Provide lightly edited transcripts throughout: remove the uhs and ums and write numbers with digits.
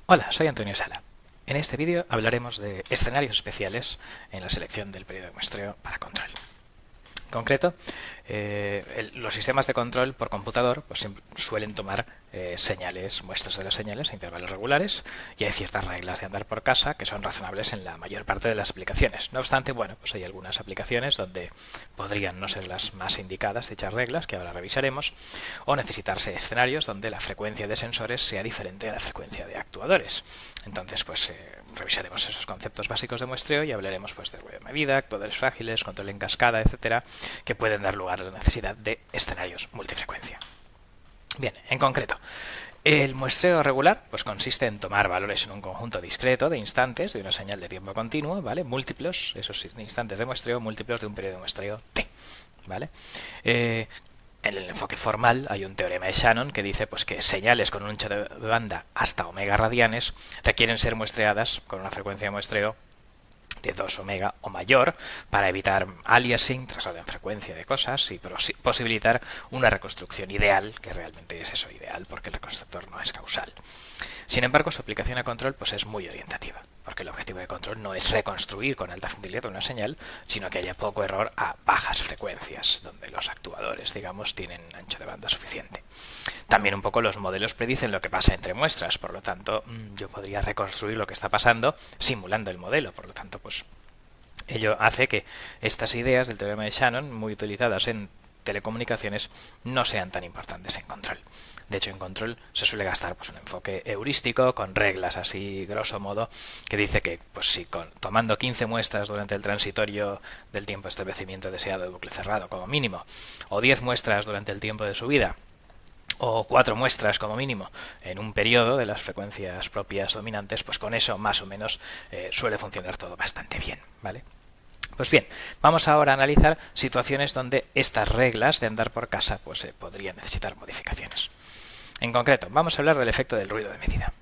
Hola, soy Antonio Sala. En este vídeo hablaremos de escenarios especiales en la selección del periodo de muestreo para control. En concreto, los sistemas de control por computador pues, suelen tomar muestras de las señales a intervalos regulares, y hay ciertas reglas de andar por casa que son razonables en la mayor parte de las aplicaciones. No obstante, bueno, pues hay algunas aplicaciones donde podrían no ser las más indicadas dichas reglas, que ahora revisaremos, o necesitarse escenarios donde la frecuencia de sensores sea diferente a la frecuencia de actuadores. Entonces, pues revisaremos esos conceptos básicos de muestreo y hablaremos pues de ruido de medida, actuadores frágiles, control en cascada, etcétera, que pueden dar lugar a la necesidad de escenarios multifrecuencia. Bien, en concreto, el muestreo regular pues consiste en tomar valores en un conjunto discreto de instantes de una señal de tiempo continuo, ¿vale? Múltiplos, esos instantes de muestreo, múltiplos de un periodo de muestreo T, ¿vale? En el enfoque formal hay un teorema de Shannon que dice pues, que señales con un ancho de banda hasta omega radianes requieren ser muestreadas con una frecuencia de muestreo de 2 omega o mayor para evitar aliasing, traslado en frecuencia de cosas y posibilitar una reconstrucción ideal, que realmente es eso, ideal, porque el reconstructor no es causal. Sin embargo, su aplicación a control pues, es muy orientativa, porque el objetivo de control no es reconstruir con alta fidelidad una señal, sino que haya poco error a bajas frecuencias, donde los actuadores, digamos, tienen ancho de banda suficiente. También un poco los modelos predicen lo que pasa entre muestras, por lo tanto, yo podría reconstruir lo que está pasando simulando el modelo, por lo tanto, pues ello hace que estas ideas del teorema de Shannon, muy utilizadas en telecomunicaciones, no sean tan importantes en control. De hecho, en control se suele gastar pues, un enfoque heurístico con reglas así, grosso modo, que dice que pues, si tomando 15 muestras durante el transitorio del tiempo de establecimiento deseado de bucle cerrado como mínimo, o 10 muestras durante el tiempo de subida, o 4 muestras como mínimo en un periodo de las frecuencias propias dominantes, pues con eso más o menos suele funcionar todo bastante bien, ¿vale? Pues bien, vamos ahora a analizar situaciones donde estas reglas de andar por casa pues podrían necesitar modificaciones. En concreto, vamos a hablar del efecto del ruido de medida.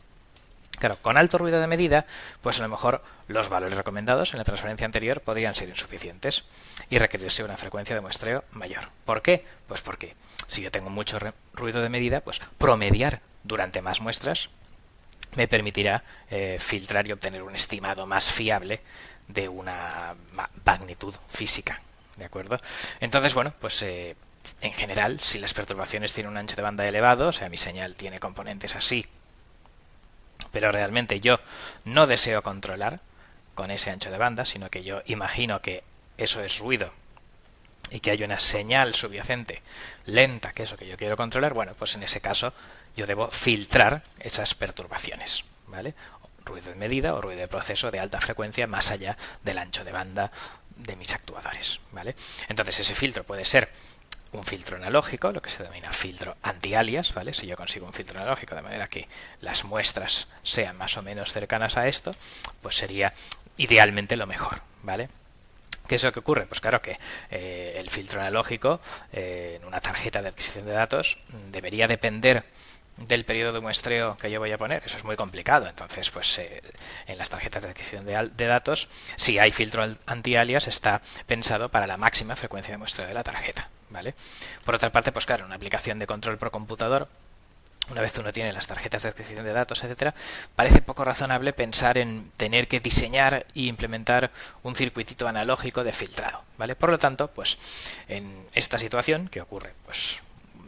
Claro, con alto ruido de medida, pues a lo mejor los valores recomendados en la transferencia anterior podrían ser insuficientes y requerirse una frecuencia de muestreo mayor. ¿Por qué? Pues porque si yo tengo mucho ruido de medida, pues promediar durante más muestras me permitirá filtrar y obtener un estimado más fiable de una magnitud física, ¿de acuerdo? Entonces, bueno, pues en general, si las perturbaciones tienen un ancho de banda elevado, o sea, mi señal tiene componentes así, pero realmente yo no deseo controlar con ese ancho de banda, sino que yo imagino que eso es ruido y que hay una señal subyacente lenta, que es lo que yo quiero controlar, bueno, pues en ese caso yo debo filtrar esas perturbaciones, ¿vale? Ruido de medida o ruido de proceso de alta frecuencia más allá del ancho de banda de mis actuadores, ¿vale? Entonces ese filtro puede ser un filtro analógico, lo que se denomina filtro anti-alias, ¿vale? Si yo consigo un filtro analógico de manera que las muestras sean más o menos cercanas a esto, pues sería idealmente lo mejor, ¿vale? ¿Qué es lo que ocurre? Pues claro que el filtro analógico en una tarjeta de adquisición de datos debería depender del periodo de muestreo que yo voy a poner. Eso es muy complicado. Entonces, pues en las tarjetas de adquisición de datos, si hay filtro anti-alias, está pensado para la máxima frecuencia de muestreo de la tarjeta, ¿vale? Por otra parte, pues claro, una aplicación de control por computador, una vez uno tiene las tarjetas de adquisición de datos, etcétera, parece poco razonable pensar en tener que diseñar e implementar un circuitito analógico de filtrado, ¿vale? Por lo tanto, pues en esta situación, que ocurre pues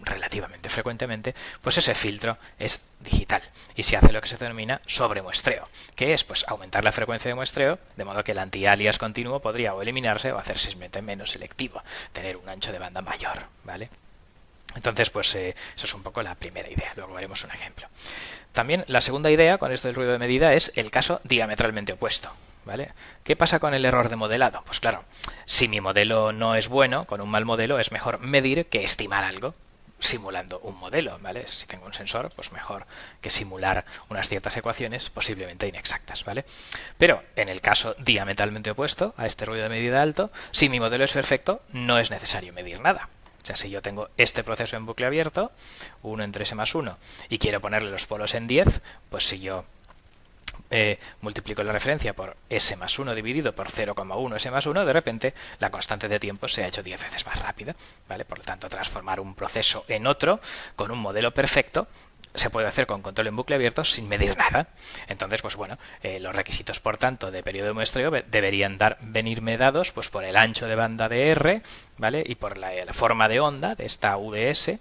relativamente frecuentemente, pues ese filtro es digital y se hace lo que se denomina sobremuestreo, que es pues aumentar la frecuencia de muestreo, de modo que el anti-alias continuo podría o eliminarse o hacerse simplemente menos selectivo, tener un ancho de banda mayor, ¿vale? Entonces, pues eso es un poco la primera idea. Luego veremos un ejemplo. También la segunda idea con esto del ruido de medida es el caso diametralmente opuesto, ¿vale? ¿Qué pasa con el error de modelado? Pues claro, si mi modelo no es bueno, con un mal modelo es mejor medir que estimar algo simulando un modelo, ¿vale? Si tengo un sensor, pues mejor que simular unas ciertas ecuaciones posiblemente inexactas, ¿vale? Pero en el caso diametralmente opuesto a este ruido de medida alto, si mi modelo es perfecto, no es necesario medir nada. O sea, si yo tengo este proceso en bucle abierto, 1 entre s más 1, y quiero ponerle los polos en 10, pues si yo multiplico la referencia por s más 1 dividido por 0,1 s más 1, de repente la constante de tiempo se ha hecho 10 veces más rápida, ¿vale? Por lo tanto, transformar un proceso en otro con un modelo perfecto se puede hacer con control en bucle abierto sin medir nada. Entonces, pues bueno, los requisitos, por tanto, de periodo de muestreo deberían venirme dados pues por el ancho de banda de R, ¿vale? Y por la forma de onda de esta UDS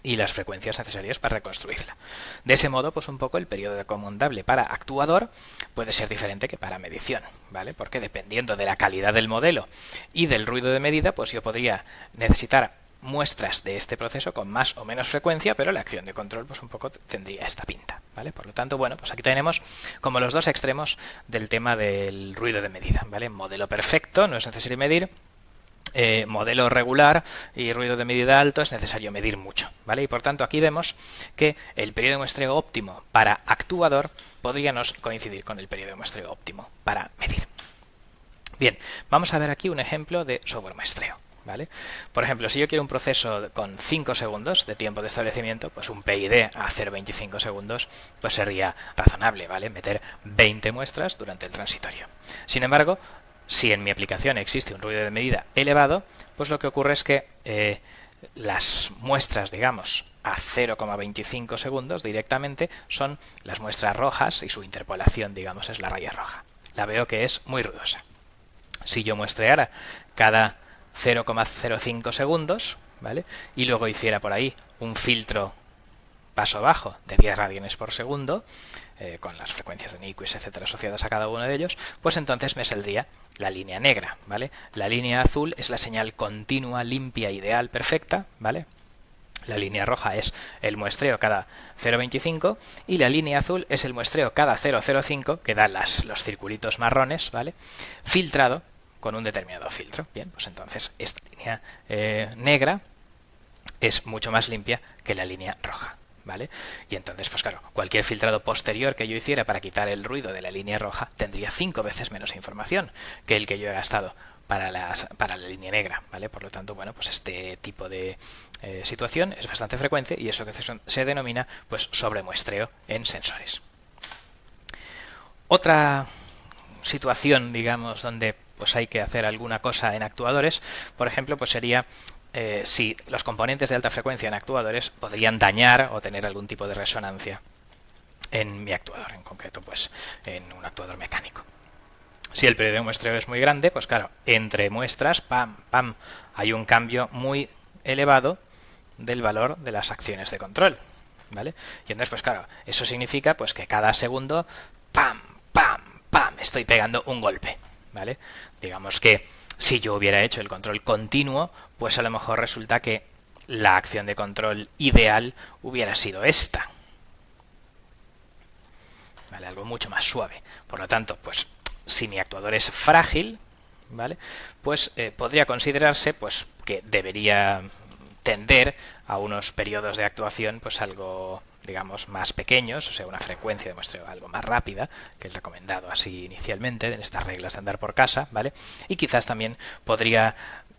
y las frecuencias necesarias para reconstruirla. De ese modo, pues un poco el periodo recomendable para actuador puede ser diferente que para medición, ¿vale? Porque dependiendo de la calidad del modelo y del ruido de medida, pues yo podría necesitar muestras de este proceso con más o menos frecuencia, pero la acción de control pues un poco tendría esta pinta, ¿vale? Por lo tanto, bueno, pues aquí tenemos como los dos extremos del tema del ruido de medida, ¿vale? Modelo perfecto, no es necesario medir. Modelo regular y ruido de medida alto es necesario medir mucho, ¿vale? Y por tanto aquí vemos que el periodo de muestreo óptimo para actuador podría no coincidir con el periodo de muestreo óptimo para medir. Bien, vamos a ver aquí un ejemplo de sobremuestreo, ¿vale? Por ejemplo, si yo quiero un proceso con 5 segundos de tiempo de establecimiento, pues un PID a 0,25 segundos pues sería razonable, ¿vale? Meter 20 muestras durante el transitorio. Sin embargo, si en mi aplicación existe un ruido de medida elevado, pues lo que ocurre es que las muestras, digamos, a 0,25 segundos directamente son las muestras rojas y su interpolación, digamos, es la raya roja. La veo que es muy ruidosa. Si yo muestreara cada 0,05 segundos, ¿vale? Y luego hiciera por ahí un filtro paso bajo de 10 radianes por segundo, con las frecuencias de Nyquist, etcétera, asociadas a cada uno de ellos, pues entonces me saldría la línea negra, ¿vale? La línea azul es la señal continua, limpia, ideal, perfecta, ¿vale? La línea roja es el muestreo cada 0,25 y la línea azul es el muestreo cada 0,05, que da los circulitos marrones, ¿vale? Filtrado con un determinado filtro. Bien, pues entonces esta línea negra es mucho más limpia que la línea roja, ¿vale? Y entonces, pues claro, cualquier filtrado posterior que yo hiciera para quitar el ruido de la línea roja tendría 5 veces menos información que el que yo he gastado para la línea negra, ¿vale? Por lo tanto, bueno, pues este tipo de situación es bastante frecuente y eso que se denomina pues sobremuestreo en sensores. Otra situación, digamos, donde pues hay que hacer alguna cosa en actuadores, por ejemplo, pues sería si los componentes de alta frecuencia en actuadores podrían dañar o tener algún tipo de resonancia en mi actuador, en concreto pues en un actuador mecánico. Si el periodo de muestreo es muy grande, pues claro, entre muestras, pam, pam, hay un cambio muy elevado del valor de las acciones de control, ¿vale? Y entonces, pues claro, eso significa pues que cada segundo, pam, pam, pam, estoy pegando un golpe, ¿vale? Digamos que si yo hubiera hecho el control continuo, pues a lo mejor resulta que la acción de control ideal hubiera sido esta, ¿vale? Algo mucho más suave. Por lo tanto, pues si mi actuador es frágil, ¿vale? Pues podría considerarse pues que debería tender a unos periodos de actuación pues algo, digamos, más pequeños, o sea, una frecuencia de muestreo algo más rápida que el recomendado así inicialmente en estas reglas de andar por casa, ¿vale? Y quizás también podría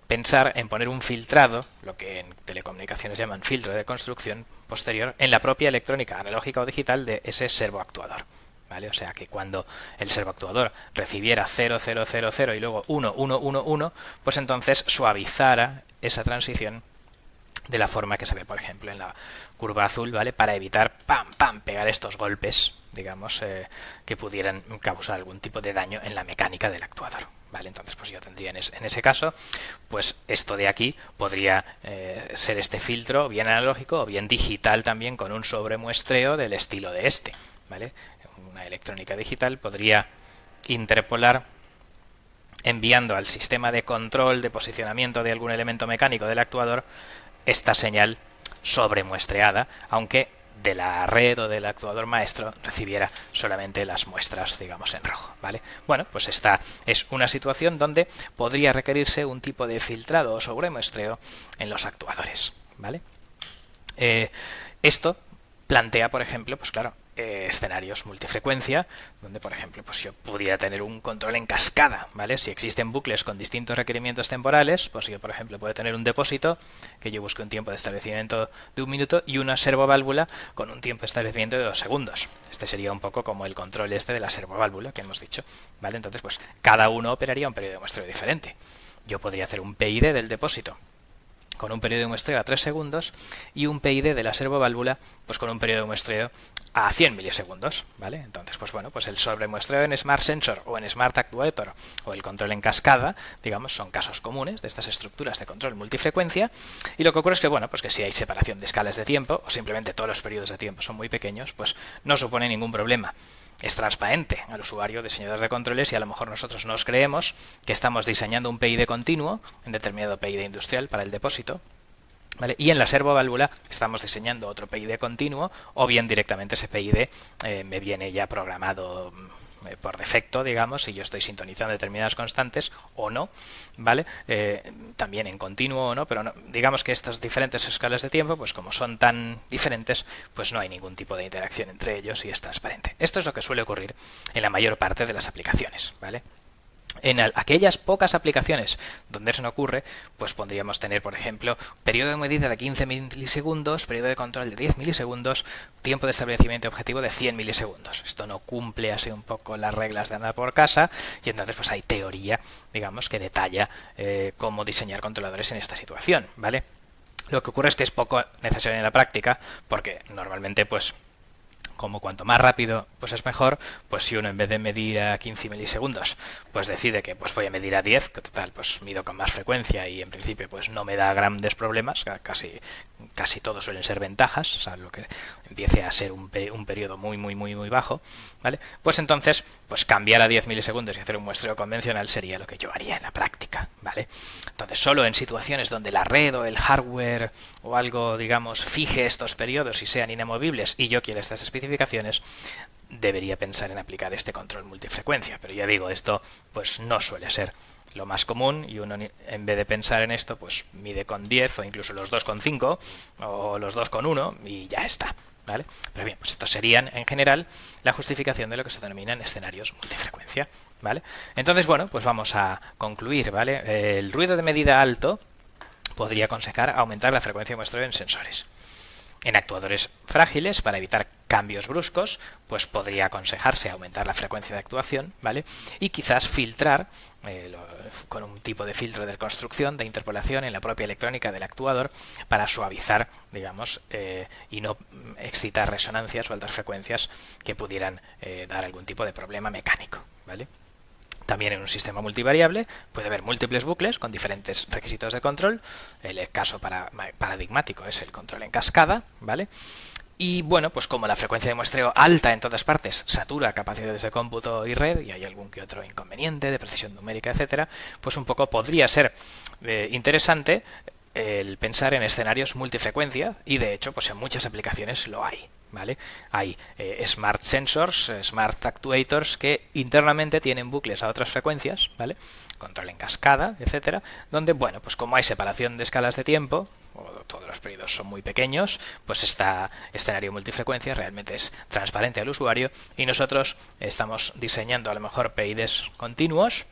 pensar en poner un filtrado, lo que en telecomunicaciones llaman filtro de construcción posterior, en la propia electrónica analógica o digital de ese servoactuador, ¿vale? O sea que cuando el servoactuador recibiera 0, 0, 0, 0 y luego 1, 1, 1, 1, pues entonces suavizara esa transición de la forma que se ve, por ejemplo, en la curva azul, ¿vale? Para evitar, pam, pam, pegar estos golpes, digamos, que pudieran causar algún tipo de daño en la mecánica del actuador, ¿vale? Entonces, pues yo tendría en ese caso, pues esto de aquí podría ser este filtro bien analógico o bien digital también con un sobremuestreo del estilo de este, ¿vale? Una electrónica digital podría interpolar enviando al sistema de control de posicionamiento de algún elemento mecánico del actuador esta señal sobremuestreada, aunque de la red o del actuador maestro recibiera solamente las muestras, digamos, en rojo, ¿vale? Bueno, pues esta es una situación donde podría requerirse un tipo de filtrado o sobremuestreo en los actuadores, ¿vale? Esto plantea, por ejemplo, pues claro, escenarios multifrecuencia, donde por ejemplo pues yo pudiera tener un control en cascada, ¿vale? Si existen bucles con distintos requerimientos temporales, pues yo por ejemplo puedo tener un depósito que yo busque un tiempo de establecimiento de 1 minuto y una servoválvula con un tiempo de establecimiento de 2 segundos. Este sería un poco como el control este de la servoválvula que hemos dicho, ¿vale? Entonces pues cada uno operaría un periodo de muestreo diferente. Yo podría hacer un PID del depósito con un periodo de muestreo a 3 segundos y un PID de la servoválvula pues con un periodo de muestreo a 100 milisegundos, ¿vale? Entonces, pues bueno, pues el sobremuestreo en Smart Sensor o en Smart Actuator o el control en cascada, digamos, son casos comunes de estas estructuras de control multifrecuencia, y lo que ocurre es que, bueno, pues que si hay separación de escalas de tiempo o simplemente todos los periodos de tiempo son muy pequeños, pues no supone ningún problema. Es transparente al usuario diseñador de controles y a lo mejor nosotros nos creemos que estamos diseñando un PID continuo, un determinado PID industrial para el depósito, ¿vale? Y en la servoválvula estamos diseñando otro PID continuo, o bien directamente ese PID me viene ya programado por defecto, digamos, si yo estoy sintonizando determinadas constantes o no, ¿vale? También en continuo o no, pero no, digamos que estas diferentes escalas de tiempo, pues como son tan diferentes, pues no hay ningún tipo de interacción entre ellos y es transparente. Esto es lo que suele ocurrir en la mayor parte de las aplicaciones, ¿vale? En aquellas pocas aplicaciones donde eso no ocurre, pues podríamos tener, por ejemplo, periodo de medida de 15 milisegundos, periodo de control de 10 milisegundos, tiempo de establecimiento objetivo de 100 milisegundos. Esto no cumple así un poco las reglas de andar por casa y entonces pues hay teoría, digamos, que detalla cómo diseñar controladores en esta situación, ¿vale? Lo que ocurre es que es poco necesario en la práctica porque normalmente pues como cuanto más rápido pues es mejor, pues si uno en vez de medir a 15 milisegundos pues decide que pues voy a medir a 10, que total pues mido con más frecuencia y en principio pues no me da grandes problemas, casi todos suelen ser ventajas, o sea, lo que empiece a ser un periodo muy bajo, ¿vale? Pues entonces pues cambiar a 10 milisegundos y hacer un muestreo convencional sería lo que yo haría en la práctica, ¿vale? Entonces solo en situaciones donde la red o el hardware o algo, digamos, fije estos periodos y sean inamovibles y yo quiera estas especificaciones, debería pensar en aplicar este control multifrecuencia, pero ya digo, esto pues no suele ser lo más común y uno en vez de pensar en esto pues mide con 10 o incluso los dos con 5 o los dos con 1 y ya está, ¿vale? Pero bien, pues estos serían en general la justificación de lo que se denominan escenarios multifrecuencia, ¿vale? Entonces, bueno, pues vamos a concluir, ¿vale? El ruido de medida alto podría aconsejar aumentar la frecuencia de muestreo en sensores. En actuadores frágiles, para evitar cambios bruscos, pues podría aconsejarse aumentar la frecuencia de actuación, ¿vale? Y quizás filtrar con un tipo de filtro de construcción, de interpolación en la propia electrónica del actuador para suavizar, digamos, y no excitar resonancias o altas frecuencias que pudieran dar algún tipo de problema mecánico, ¿vale? También en un sistema multivariable puede haber múltiples bucles con diferentes requisitos de control. El caso paradigmático es el control en cascada, ¿vale? Y bueno, pues como la frecuencia de muestreo alta en todas partes satura capacidades de cómputo y red, y hay algún que otro inconveniente de precisión numérica, etcétera, pues un poco podría ser interesante el pensar en escenarios multifrecuencia, y de hecho pues en muchas aplicaciones lo hay, ¿vale? Hay Smart Sensors, Smart Actuators que internamente tienen bucles a otras frecuencias, ¿vale? Control en cascada, etcétera, donde, bueno, pues como hay separación de escalas de tiempo, o todos los periodos son muy pequeños, pues este escenario multifrecuencia realmente es transparente al usuario y nosotros estamos diseñando a lo mejor PIDs continuos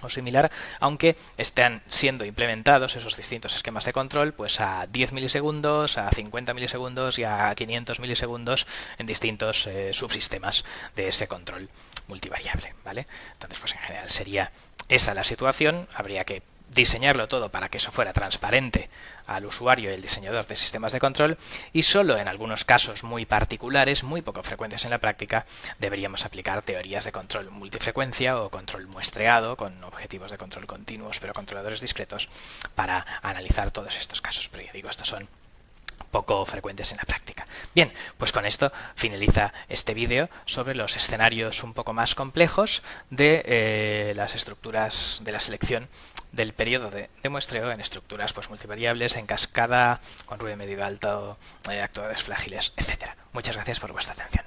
o similar, aunque están siendo implementados esos distintos esquemas de control pues a 10 milisegundos, a 50 milisegundos y a 500 milisegundos en distintos subsistemas de ese control multivariable, ¿vale? Entonces, pues en general sería esa la situación. Habría que diseñarlo todo para que eso fuera transparente al usuario y el diseñador de sistemas de control, y solo en algunos casos muy particulares, muy poco frecuentes en la práctica, deberíamos aplicar teorías de control multifrecuencia o control muestreado con objetivos de control continuos pero controladores discretos para analizar todos estos casos. Pero ya digo, estos son poco frecuentes en la práctica. Bien, pues con esto finaliza este vídeo sobre los escenarios un poco más complejos de las estructuras de la selección del periodo de muestreo en estructuras pues multivariables, en cascada, con ruido medio alto, actuadores frágiles, etcétera. Muchas gracias por vuestra atención.